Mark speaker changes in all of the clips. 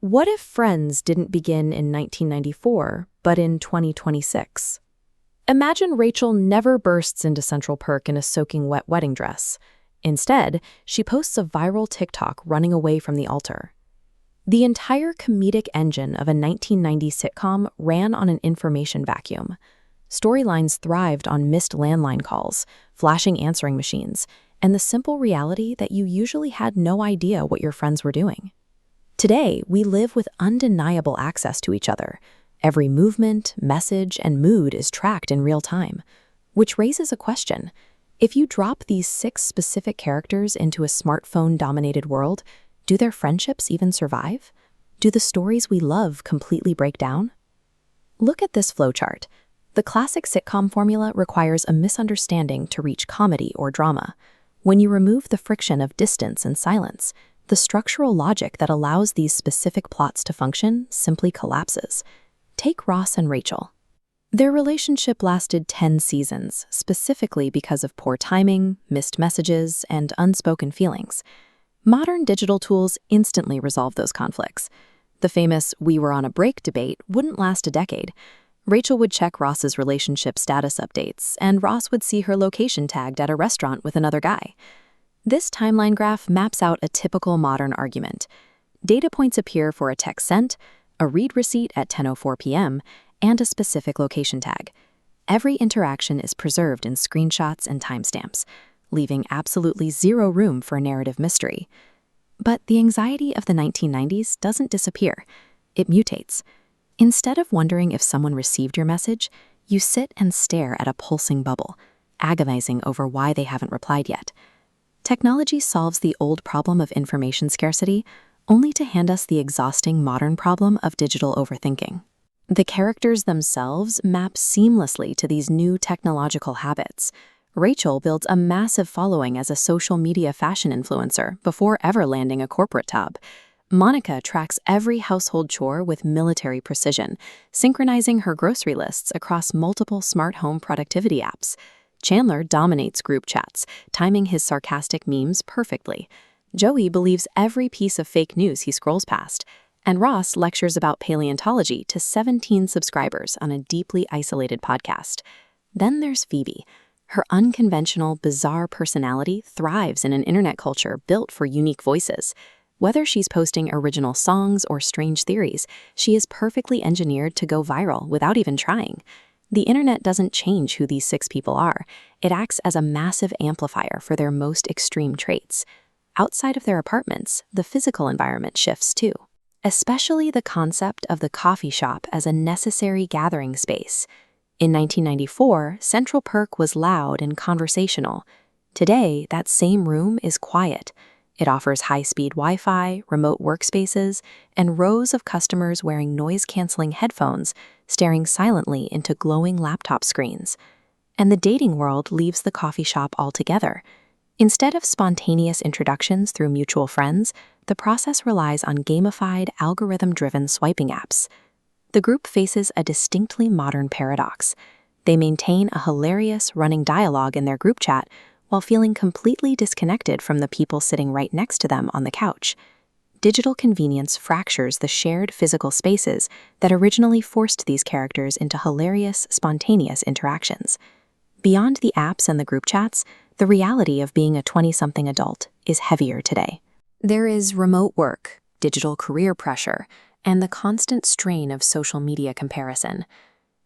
Speaker 1: What if Friends didn't begin in 1994, but in 2026? Imagine Rachel never bursts into Central Perk in a soaking wet wedding dress. Instead, she posts a viral TikTok running away from the altar. The entire comedic engine of a 1990s sitcom ran on an information vacuum. Storylines thrived on missed landline calls, flashing answering machines, and the simple reality that you usually had no idea what your friends were doing. Today, we live with undeniable access to each other. Every movement, message, and mood is tracked in real time, which raises a question. If you drop these 6 specific characters into a smartphone-dominated world, do their friendships even survive? Do the stories we love completely break down? Look at this flowchart. The classic sitcom formula requires a misunderstanding to reach comedy or drama. When you remove the friction of distance and silence, the structural logic that allows these specific plots to function simply collapses. Take Ross and Rachel. Their relationship lasted 10 seasons, specifically because of poor timing, missed messages, and unspoken feelings. Modern digital tools instantly resolve those conflicts. The famous "we were on a break" debate wouldn't last a decade. Rachel would check Ross's relationship status updates, and Ross would see her location tagged at a restaurant with another guy. This timeline graph maps out a typical modern argument. Data points appear for a text sent, a read receipt at 10:04 p.m., and a specific location tag. Every interaction is preserved in screenshots and timestamps, leaving absolutely zero room for narrative mystery. But the anxiety of the 1990s doesn't disappear. It mutates. Instead of wondering if someone received your message, you sit and stare at a pulsing bubble, agonizing over why they haven't replied yet. Technology solves the old problem of information scarcity, only to hand us the exhausting modern problem of digital overthinking. The characters themselves map seamlessly to these new technological habits. Rachel builds a massive following as a social media fashion influencer before ever landing a corporate job. Monica tracks every household chore with military precision, synchronizing her grocery lists across multiple smart home productivity apps. Chandler dominates group chats, timing his sarcastic memes perfectly. Joey believes every piece of fake news he scrolls past. And Ross lectures about paleontology to 17 subscribers on a deeply isolated podcast. Then there's Phoebe. Her unconventional, bizarre personality thrives in an internet culture built for unique voices. Whether she's posting original songs or strange theories, she is perfectly engineered to go viral without even trying. The internet doesn't change who these 6 people are. It acts as a massive amplifier for their most extreme traits. Outside of their apartments, the physical environment shifts too, especially the concept of the coffee shop as a necessary gathering space. In 1994, Central Perk was loud and conversational. Today, that same room is quiet. It offers high-speed Wi-Fi, remote workspaces, and rows of customers wearing noise-canceling headphones, staring silently into glowing laptop screens. And the dating world leaves the coffee shop altogether. Instead of spontaneous introductions through mutual friends, the process relies on gamified, algorithm-driven swiping apps. The group faces a distinctly modern paradox. They maintain a hilarious running dialogue in their group chat while feeling completely disconnected from the people sitting right next to them on the couch. Digital convenience fractures the shared physical spaces that originally forced these characters into hilarious, spontaneous interactions. Beyond the apps and the group chats, the reality of being a 20-something adult is heavier today. There is remote work, digital career pressure, and the constant strain of social media comparison.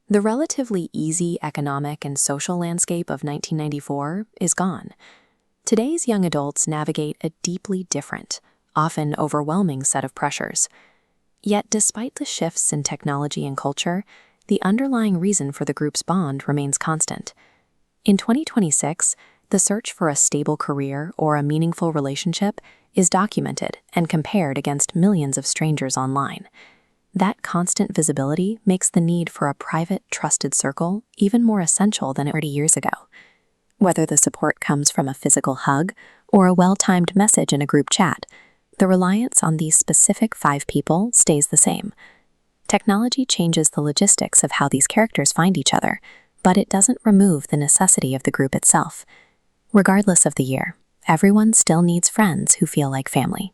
Speaker 1: The relatively easy economic and social landscape of 1994 is gone. Today's young adults navigate a deeply different, often overwhelming set of pressures. Yet despite the shifts in technology and culture, the underlying reason for the group's bond remains constant. In 2026, the search for a stable career or a meaningful relationship is documented and compared against millions of strangers online. That constant visibility makes the need for a private, trusted circle even more essential than 30 years ago. Whether the support comes from a physical hug or a well-timed message in a group chat, the reliance on these specific 5 people stays the same. Technology changes the logistics of how these characters find each other, but it doesn't remove the necessity of the group itself. Regardless of the year, everyone still needs friends who feel like family.